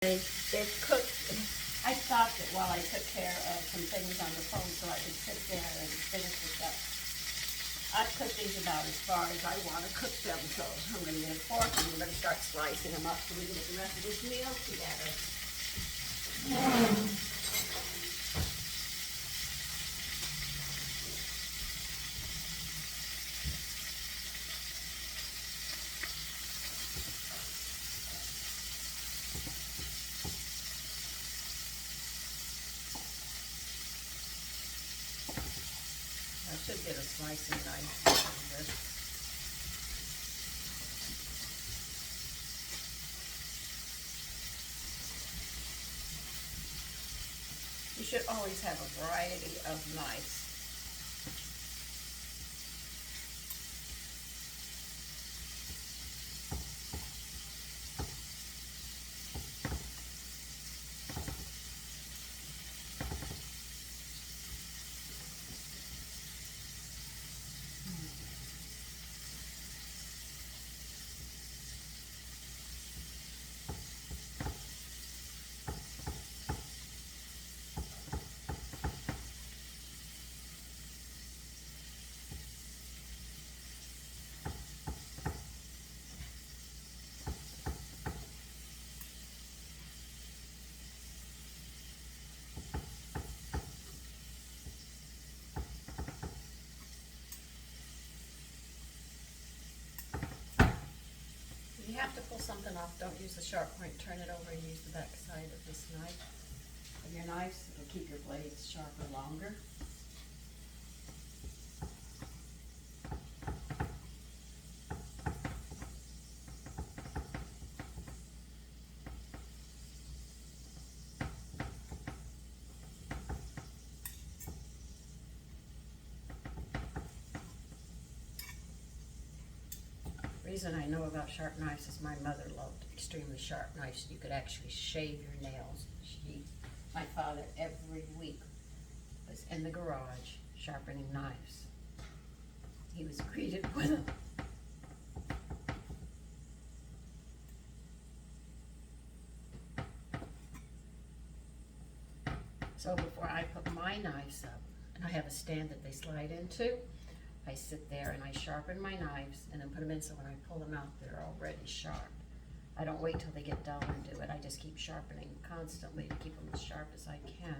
They've cooked. I stopped it while I took care of some things on the phone so I could sit there and finish this up. I've cooked these about as far as I want to cook them, so I'm going to get a fork and we're going to start slicing them up so we can get the rest of this meal together. I should get a slicing knife for this. You should always have a variety of knives. If you have to pull something off, don't use the sharp point. Turn it over and use the back side of this knife. Of your knives, it'll keep your blades sharper longer. The reason I know about sharp knives is my mother loved extremely sharp knives. You could actually shave your nails. My father every week was in the garage sharpening knives. He was greeted with them. So before I put my knives up, and I have a stand that they slide into, I sit there and I sharpen my knives and then put them in so when I pull them out, they're already sharp. I don't wait till they get dull and do it. I just keep sharpening constantly to keep them as sharp as I can.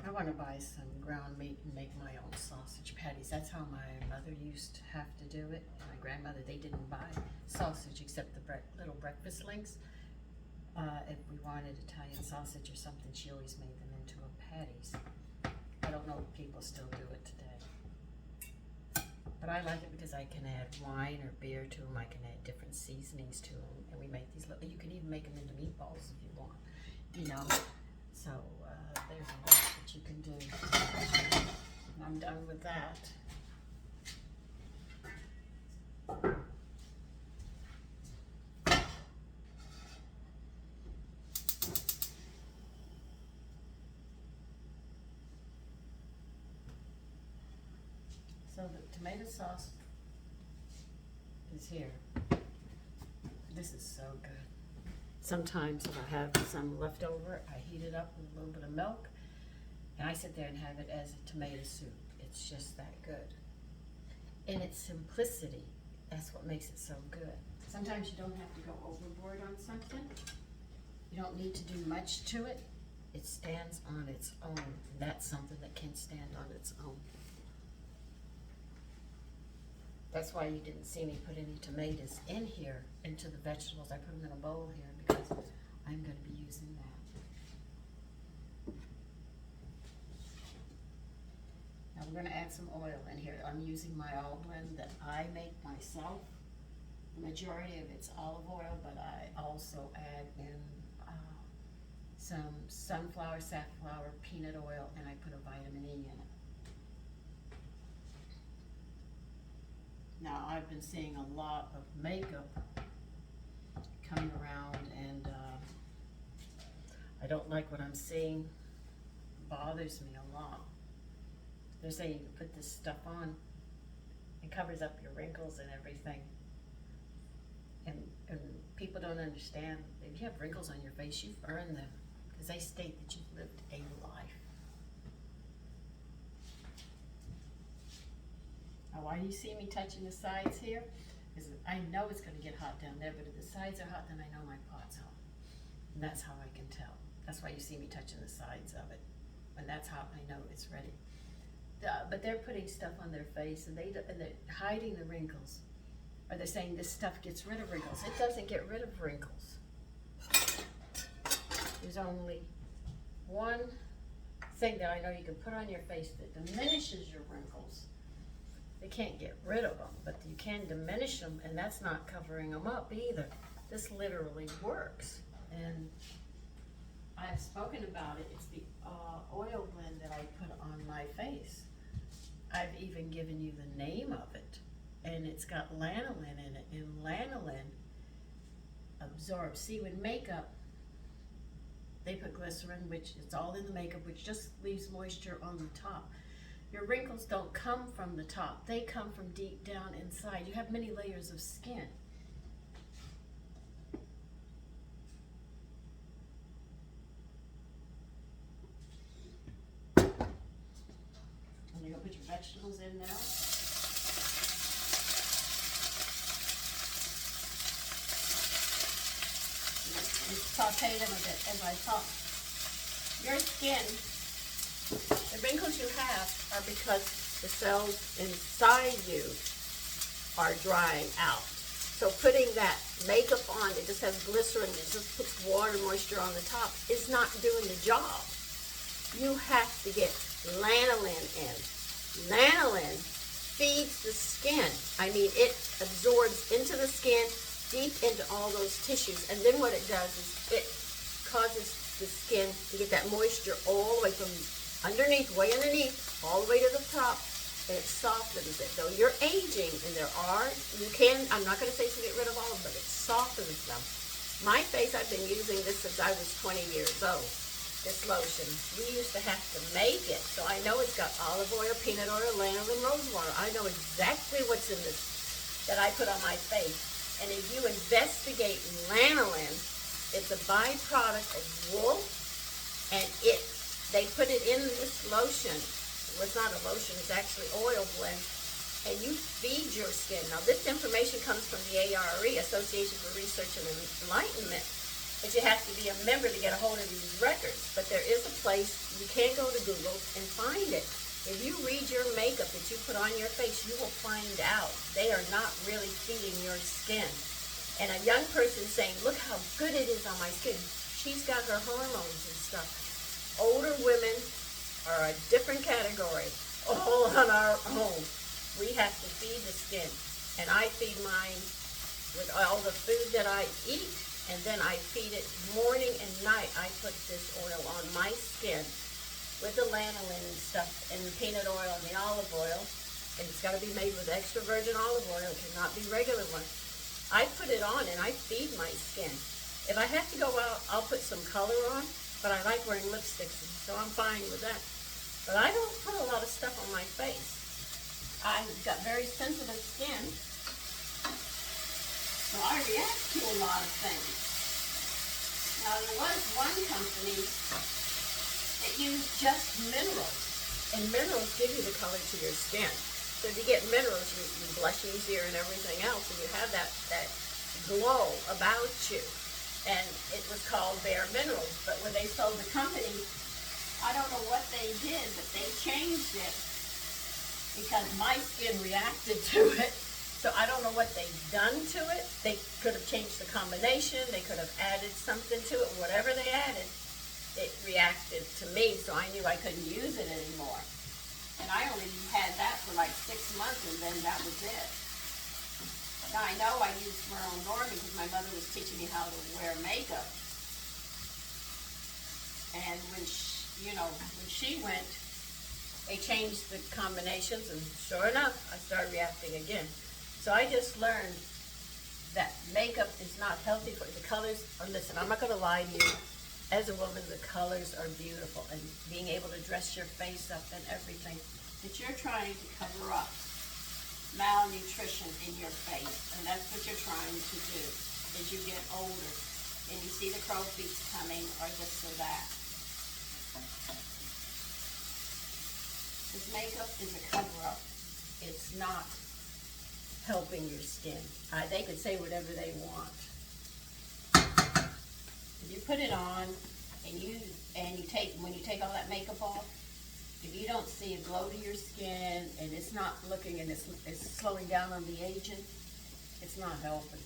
I want to buy some ground meat and make my own sausage patties. That's how my mother used to have to do it. My grandmother, they didn't buy sausage except the little breakfast links. If we wanted Italian sausage or something, she always made them into patties. I don't know if people still do it today. But I like it because I can add wine or beer to them. I can add different seasonings to them. And we make these little, you can even make them into meatballs if you want, you know. So there's a lot that you can do. And I'm done with that. So the tomato sauce is here. This is so good. Sometimes if I have some left over, I heat it up with a little bit of milk, and I sit there and have it as a tomato soup. It's just that good. In its simplicity, that's what makes it so good. Sometimes you don't have to go overboard on something. You don't need to do much to it. It stands on its own. That's something that can stand on its own. That's why you didn't see me put any tomatoes in here, into the vegetables. I put them in a bowl here because I'm going to be using that. Now we're going to add some oil in here. I'm using my all blend that I make myself. The majority of it's olive oil, but I also add in some sunflower, safflower, peanut oil, and I put a vitamin E in it. Now, I've been seeing a lot of makeup coming around, and I don't like what I'm seeing. It bothers me a lot. They're saying you can put this stuff on, it covers up your wrinkles and everything. And people don't understand, if you have wrinkles on your face, you've earned them, because they state that you've lived a life. Now, why do you see me touching the sides here? Because I know it's going to get hot down there, but if the sides are hot, then I know my pot's hot. And that's how I can tell. That's why you see me touching the sides of it. When that's hot, I know it's ready. But they're putting stuff on their face, and they're hiding the wrinkles. Or they're saying this stuff gets rid of wrinkles. It doesn't get rid of wrinkles. There's only one thing that I know you can put on your face that diminishes your wrinkles. They can't get rid of them, but you can diminish them, and that's not covering them up either. This literally works. And I've spoken about it. It's the oil blend that I put on my face. I've even given you the name of it. And it's got lanolin in it, and lanolin absorbs. See, with makeup, they put glycerin, which it's all in the makeup, which just leaves moisture on the top. Your wrinkles don't come from the top. They come from deep down inside. You have many layers of skin. And you're going to put your vegetables in now. Saute them a bit as I talk. Your skin, the wrinkles you have are because the cells inside you are drying out. So putting that makeup on, it just has glycerin, it just puts water moisture on the top, is not doing the job. You have to get lanolin in. Lanolin feeds the skin. I mean, it absorbs into the skin, deep into all those tissues, and then what it does is it causes the skin to get that moisture all the way from underneath, way underneath, all the way to the top, and it softens it. Though you're aging, and I'm not going to say to get rid of all of them, but it softens them. My face, I've been using this since I was 20 years old, this lotion. We used to have to make it, so I know it's got olive oil, peanut oil, lanolin, rose water. I know exactly what's in this that I put on my face. And if you investigate lanolin, it's a byproduct of wool, and they put it in this lotion. Well, it's not a lotion, it's actually oil blend, and you feed your skin. Now, this information comes from the ARE, Association for Research and Enlightenment, but you have to be a member to get a hold of these records. But there is a place, you can go to Google and find it. If you read your makeup that you put on your face, you will find out they are not really feeding your skin. And a young person saying, look how good it is on my skin. She's got her hormones and stuff. Older women are a different category, all on our own. We have to feed the skin. And I feed mine with all the food that I eat, and then I feed it morning and night. I put this oil on my skin with the lanolin and stuff, and the peanut oil and the olive oil, and it's got to be made with extra virgin olive oil. It cannot be regular one. I put it on and I feed my skin. If I have to go out, I'll put some color on, but I like wearing lipsticks, so I'm fine with that. But I don't put a lot of stuff on my face. I've got very sensitive skin, so I react to a lot of things. Now, there was one company that use just minerals, and minerals give you the color to your skin. So if you get minerals, you blush easier and everything else, and you have that glow about you. and it was called Bare Minerals. But when they sold the company, I don't know what they did, but they changed it because my skin reacted to it. So I don't know what they've done to it. They could have changed the combination. They could have added something to it. Whatever they added, it reacted to me, so I knew I couldn't use it anymore. And I only had that for like 6 months, and then that was it. Now I know I used Merle Norman because my mother was teaching me how to wear makeup. And when she went, they changed the combinations, and sure enough, I started reacting again. So I just learned that makeup is not healthy for the colors. Or listen, I'm not going to lie to you. As a woman, the colors are beautiful, and being able to dress your face up and everything. But you're trying to cover up malnutrition in your face, and that's what you're trying to do as you get older, and you see the crow feet coming, or this or that. This makeup is a cover-up. It's not helping your skin. They could say whatever they want. If you put it on and when you take all that makeup off, if you don't see a glow to your skin and it's not looking and it's slowing down on the aging, it's not helping.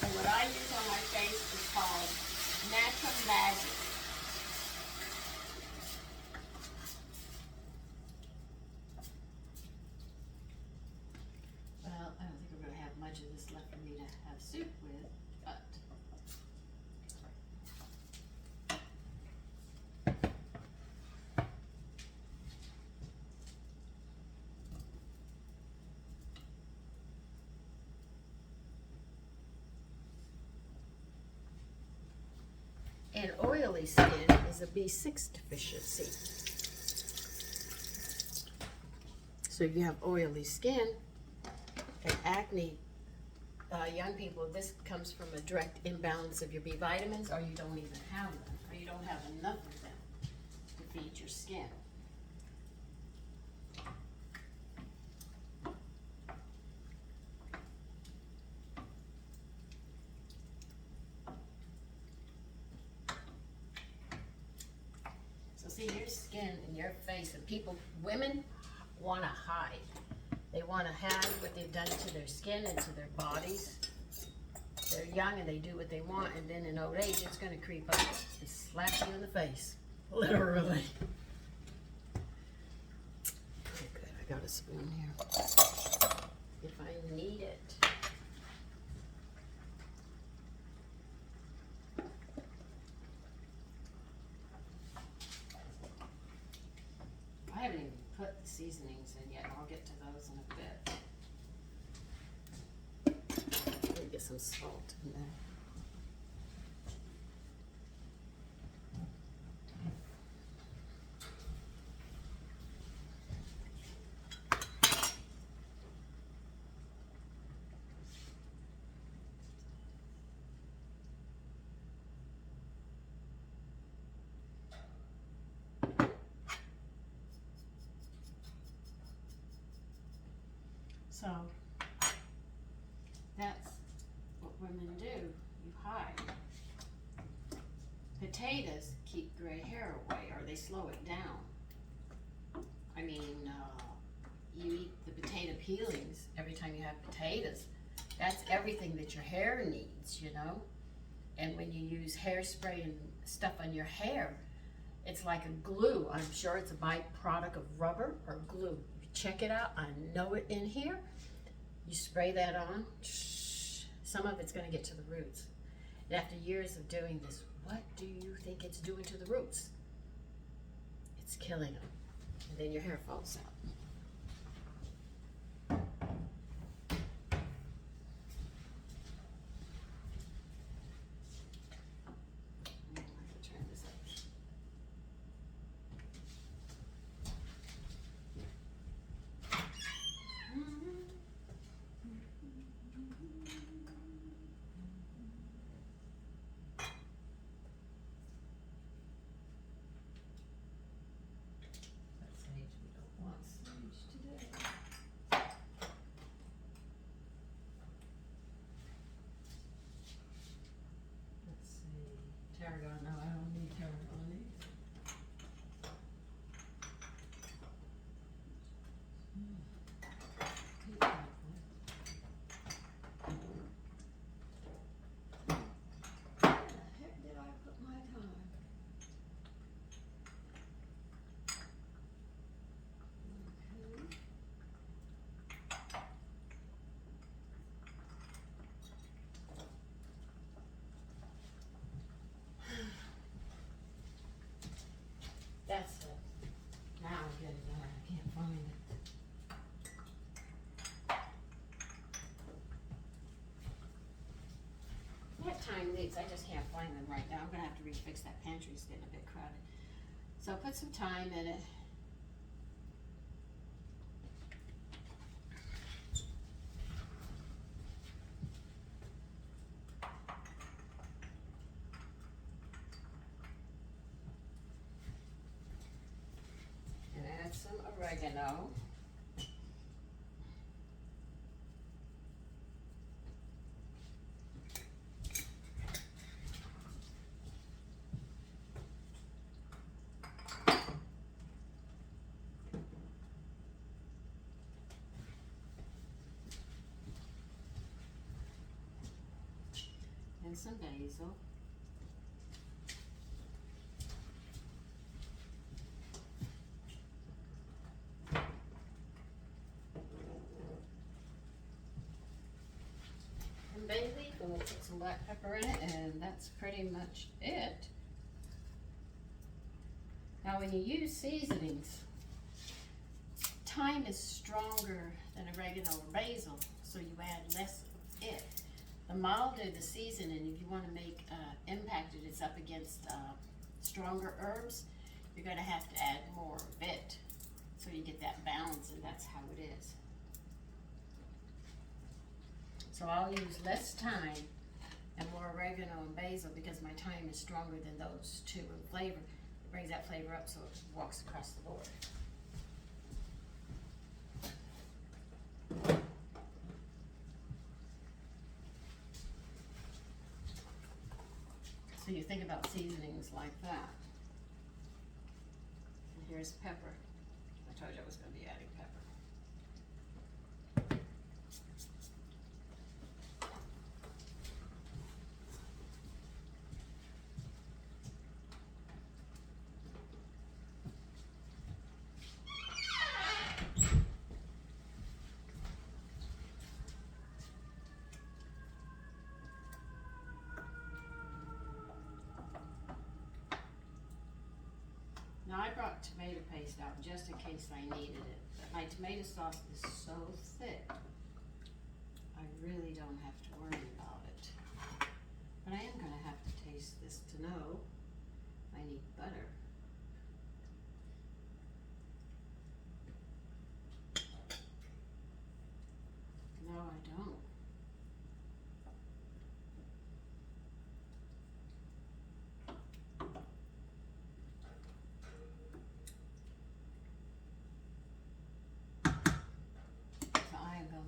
And what I use on my face is called Natural Magic. Well, I don't think we're going to have much of this left for me to have soup with, but and oily skin is a B6 deficiency. So if you have oily skin and acne, young people, this comes from a direct imbalance of your B vitamins, or you don't even have them, or you don't have enough of them to feed your skin. So see, your skin and your face, and women want to hide. They want to hide what they've done to their skin and to their bodies. They're young and they do what they want, and then in old age, it's going to creep up and slap you in the face, literally. Okay, I got a spoon here, if I need it. I haven't even put the seasonings in yet. I'll get to those in a bit. Let me get some salt in there. So that's what women do. You hide. Potatoes keep gray hair away, or they slow it down. I mean, you eat the potato peelings every time you have potatoes. That's everything that your hair needs, you know? And when you use hairspray and stuff on your hair, it's like a glue. I'm sure it's a byproduct of rubber or glue. Check it out. I know it in here. You spray that on. Some of it's going to get to the roots. And after years of doing this, what do you think it's doing to the roots? It's killing them. And then your hair falls out. leeks. I just can't find them right now. I'm gonna have to refix that pantry. It's getting a bit crowded. So put some thyme in it. And add some oregano. And some basil. And bay leaf, and we'll put some black pepper in it, and that's pretty much it. Now when you use seasonings, thyme is stronger than oregano or basil, so you add less of it. The milder the seasoning, if you want to make impacted, it's up against stronger herbs, you're going to have to add more of it, so you get that balance, and that's how it is. So I'll use less thyme and more oregano and basil because my thyme is stronger than those two in flavor. It brings that flavor up so it walks across the board. So you think about seasonings like that. And here's pepper. I told you I was going to be adding pepper. Now I brought tomato paste out just in case I needed it, but my tomato sauce is so thick, I really don't have to worry about it. But I am gonna have to taste this to know I need butter. No, I don't.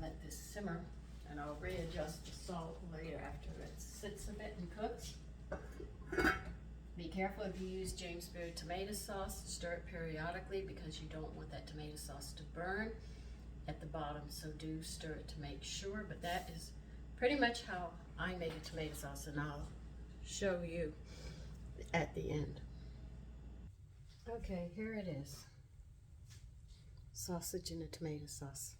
Let this simmer, and I'll readjust the salt later after it sits a bit and cooks. Be careful if you use James Beard tomato sauce, stir it periodically because you don't want that tomato sauce to burn at the bottom, so do stir it to make sure, but that is pretty much how I make a tomato sauce, and I'll show you at the end. Okay, here it is. Sausage in a tomato sauce.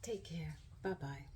Take care. Bye-bye.